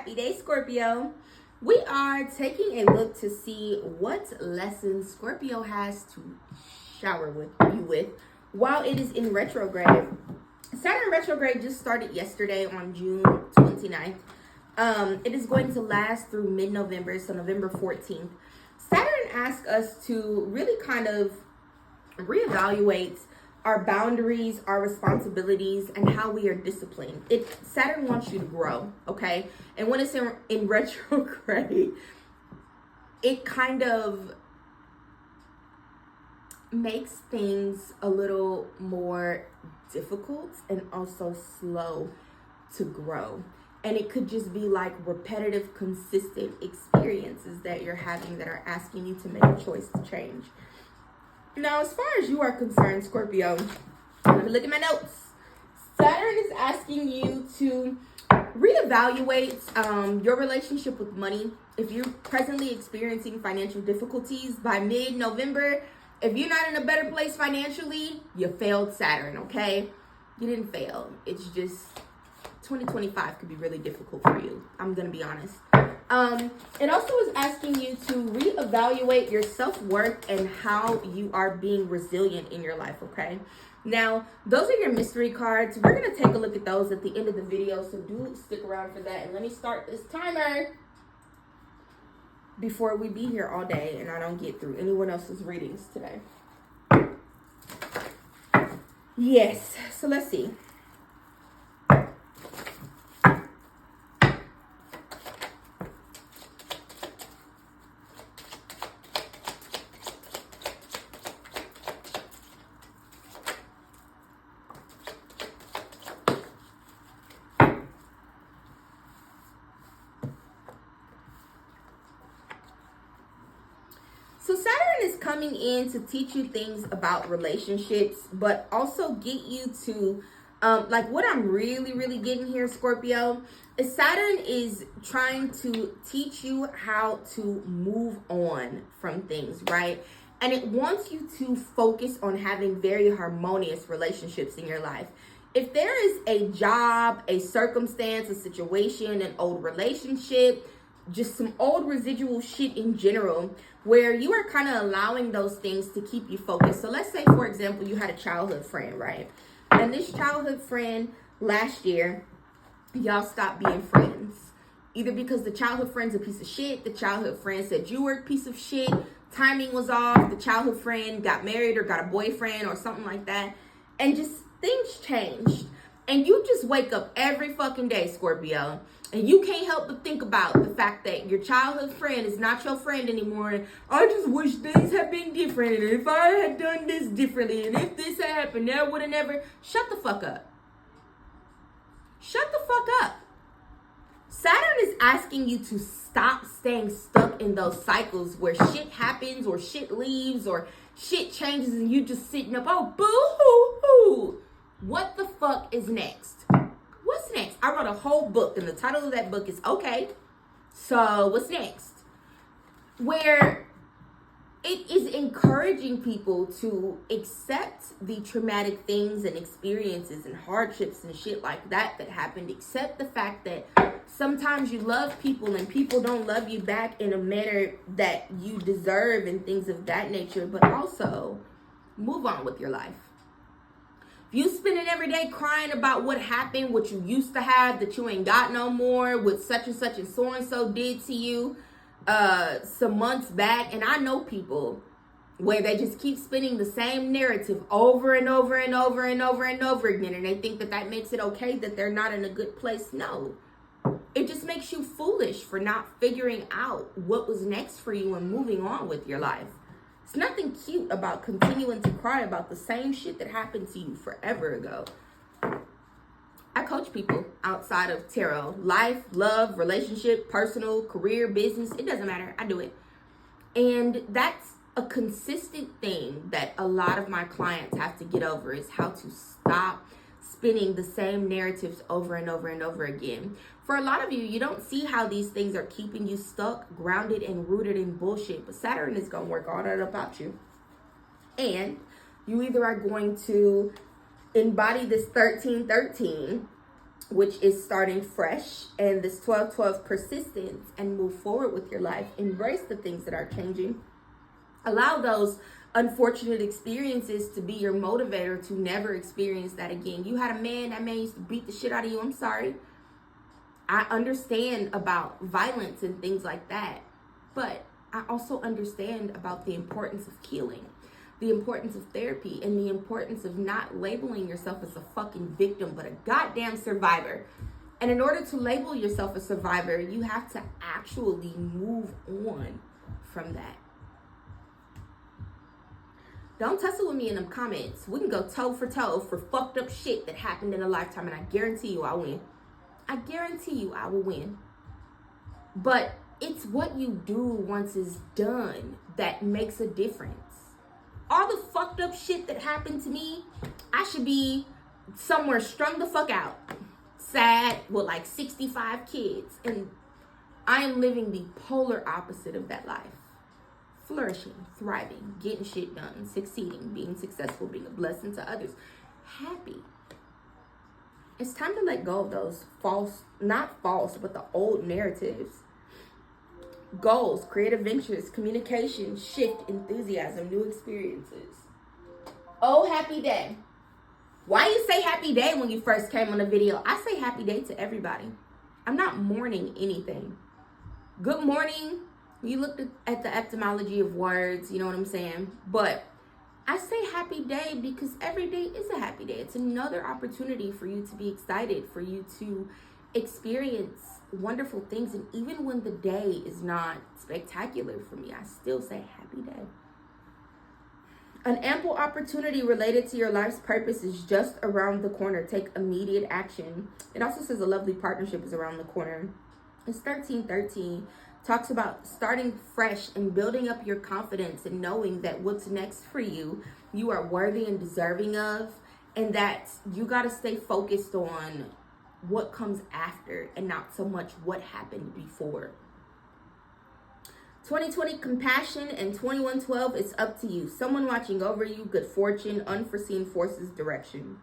Happy day, Scorpio. We are taking a look to see what lessons Scorpio has to shower with you with while it is in retrograde. Saturn retrograde just started yesterday on June 29th. It is going to last through mid-November, so November 14th. Saturn asks us to really kind of reevaluate our boundaries, our responsibilities, and how we are disciplined. Saturn wants you to grow, okay? And when it's in retrograde, it kind of makes things a little more difficult and also slow to grow. And it could just be like repetitive, consistent experiences that you're having that are asking you to make a choice to change. Now, as far as you are concerned, Scorpio, let me look at my notes. Saturn is asking you to reevaluate your relationship with money. If you're presently experiencing financial difficulties by mid-November, if you're not in a better place financially, you failed Saturn, okay? You didn't fail. It's just 2025 could be really difficult for you. I'm going to be honest. It also is asking you to reevaluate your self-worth and how you are being resilient in your life, okay? Now, those are your mystery cards. We're going to take a look at those at the end of the video, so do stick around for that. And let me start this timer before we be here all day and I don't get through anyone else's readings today. Yes, so let's see. So Saturn is coming in to teach you things about relationships, but also get you to, like what I'm really getting here, Scorpio, is Saturn is trying to teach you how to move on from things, right? And it wants you to focus on having very harmonious relationships in your life. If there is a job, a circumstance, a situation, an old relationship, just some old residual shit in general, where you are kind of allowing those things to keep you focused. So let's say, for example, you had a childhood friend, right? And this childhood friend last year, y'all stopped being friends. Either because the childhood friend's a piece of shit, the childhood friend said you were a piece of shit, timing was off, the childhood friend got married or got a boyfriend or something like that. And just things changed. And you just wake up every fucking day, Scorpio, and you can't help but think about the fact that your childhood friend is not your friend anymore. And I just wish things had been different. And if I had done this differently, and if this had happened, that would have never. Shut the fuck up. Shut the fuck up. Saturn is asking you to stop staying stuck in those cycles where shit happens or shit leaves or shit changes and you just sitting up, oh, boo-hoo-hoo. What the fuck is next? What's next? I wrote a whole book, and the title of that book is Okay, so what's next? Where it is encouraging people to accept the traumatic things and experiences and hardships and shit like that happened. Accept the fact that sometimes you love people and people don't love you back in a manner that you deserve and things of that nature, but also move on with your life. If you spending every day crying about what happened, what you used to have that you ain't got no more, what such and so did to you some months back, and I know people where they just keep spinning the same narrative over and over and over and over and over again, and they think that makes it okay that they're not in a good place. No. It just makes you foolish for not figuring out what was next for you and moving on with your life. It's nothing cute about continuing to cry about the same shit that happened to you forever ago. I coach people outside of tarot. Life, love, relationship, personal, career, business. It doesn't matter. I do it. And that's a consistent thing that a lot of my clients have to get over, is how to stop spinning the same narratives over and over and over again. For a lot of you, you don't see how these things are keeping you stuck, grounded, and rooted in bullshit. But Saturn is going to work all that about you. And you either are going to embody this 1313 which is starting fresh, and this 12-12 persistence and move forward with your life. Embrace the things that are changing. Allow those unfortunate experiences to be your motivator to never experience that again. You had a man, that man used to beat the shit out of you. I'm sorry. I understand about violence and things like that, but I also understand about the importance of healing, the importance of therapy, and the importance of not labeling yourself as a fucking victim, but a goddamn survivor. And in order to label yourself a survivor, you have to actually move on from that. Don't tussle with me in them comments. We can go toe for toe for fucked up shit that happened in a lifetime, and I guarantee you I'll win. I guarantee you I will win. But it's what you do once it's done that makes a difference. All the fucked up shit that happened to me, I should be somewhere strung the fuck out, sad, with like 65 kids. And I am living the polar opposite of that life. Flourishing, thriving, getting shit done, succeeding, being successful, being a blessing to others, happy. It's time to let go of those not false, but the old narratives. Goals, creative ventures, communication, shift, enthusiasm, new experiences. Oh, happy day. Why you say happy day when you first came on the video? I say happy day to everybody. I'm not mourning anything. Good morning. You looked at the etymology of words, you know what I'm saying? But I say happy day because every day is a happy day. It's another opportunity for you to be excited, for you to experience wonderful things. And even when the day is not spectacular for me, I still say happy day. An ample opportunity related to your life's purpose is just around the corner. Take immediate action. It also says a lovely partnership is around the corner. It's 1313. Talks about starting fresh and building up your confidence and knowing that what's next for you, you are worthy and deserving of, and that you got to stay focused on what comes after and not so much what happened before. 2020 compassion and 2112 is up to you. Someone watching over you, good fortune, unforeseen forces, direction.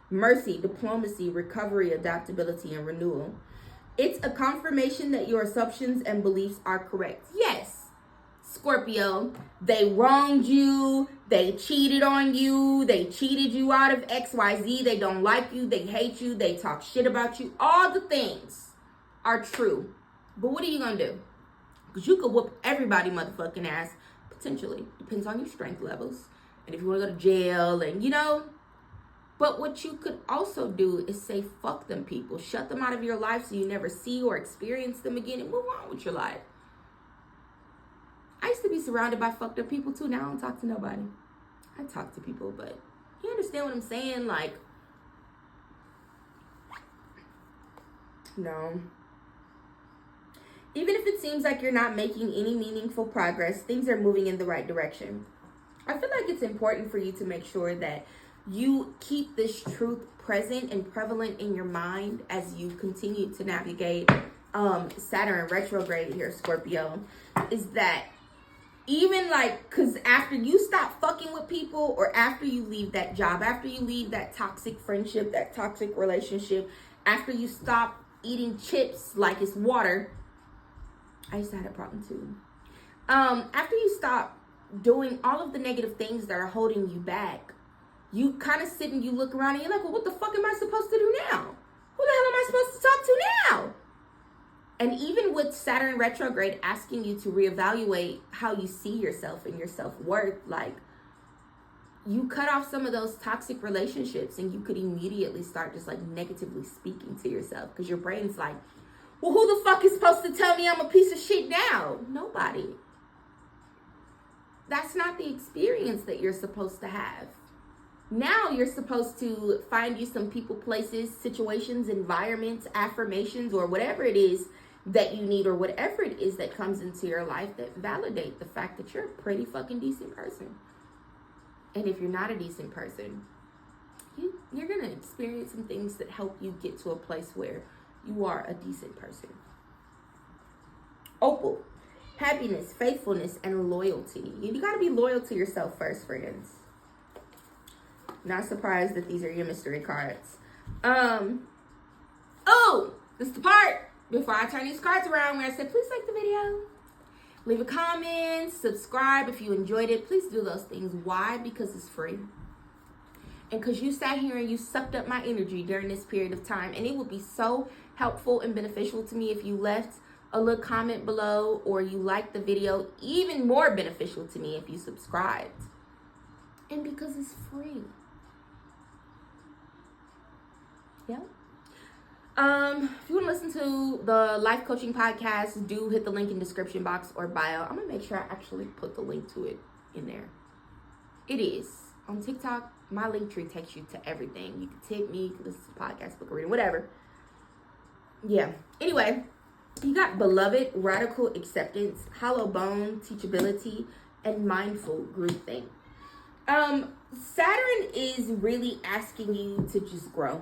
Mercy, diplomacy, recovery, adaptability, and renewal. It's a confirmation that your assumptions and beliefs are correct. Yes, Scorpio, they wronged you, they cheated on you, they cheated you out of XYZ, they don't like you, they hate you, they talk shit about you. All the things are true. But what are you gonna do? Because you could whoop everybody motherfucking ass, potentially. Depends on your strength levels. And if you want to go to jail and, you know. But what you could also do is say, fuck them people. Shut them out of your life so you never see or experience them again and move on with your life. I used to be surrounded by fucked up people too. Now I don't talk to nobody. I talk to people, but you understand what I'm saying? Like, no. Even if it seems like you're not making any meaningful progress, things are moving in the right direction. I feel like it's important for you to make sure that you keep this truth present and prevalent in your mind as you continue to navigate Saturn retrograde here, Scorpio, is that even like, because after you stop fucking with people, or after you leave that job, after you leave that toxic friendship, that toxic relationship, after you stop eating chips like it's water, I used to have a problem too. After you stop doing all of the negative things that are holding you back, you kind of sit and you look around and you're like, well, what the fuck am I supposed to do now? Who the hell am I supposed to talk to now? And even with Saturn retrograde asking you to reevaluate how you see yourself and your self-worth, like, you cut off some of those toxic relationships and you could immediately start just like negatively speaking to yourself, because your brain's like, well, who the fuck is supposed to tell me I'm a piece of shit now? Nobody. That's not the experience that you're supposed to have. Now you're supposed to find you some people, places, situations, environments, affirmations, or whatever it is that you need, or whatever it is that comes into your life that validate the fact that you're a pretty fucking decent person. And if you're not a decent person, you're going to experience some things that help you get to a place where you are a decent person. Opal, happiness, faithfulness, and loyalty. You got to be loyal to yourself first, friends. Not surprised that these are your mystery cards. Oh, this is the part before I turn these cards around where I said, please like the video. Leave a comment, subscribe if you enjoyed it. Please do those things. Why? Because it's free. And because you sat here and you sucked up my energy during this period of time. And it would be so helpful and beneficial to me if you left a little comment below or you liked the video. Even more beneficial to me if you subscribed. And because it's free. Yeah. If you want to listen to the life coaching podcast, do hit the link in description box or bio. I'm going to make sure I actually put the link to it in there. It is. On TikTok, my link tree takes you to everything. You can tip me, you can listen to the podcast, book a reading, whatever. Yeah. Anyway, you got beloved, radical acceptance, hollow bone, teachability, and mindful groupthink. Saturn is really asking you to just grow.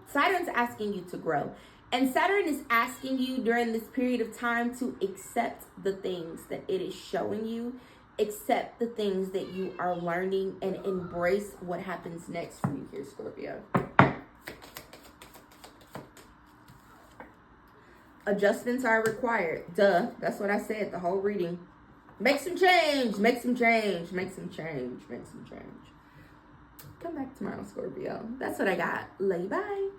Saturn's asking you to grow. And Saturn is asking you during this period of time to accept the things that it is showing you, accept the things that you are learning, and embrace what happens next for you here, Scorpio. Adjustments are required. Duh. That's what I said the whole reading. Make some change. Make some change. Make some change. Make some change. Come back tomorrow, Scorpio. That's what I got. Love you. Bye.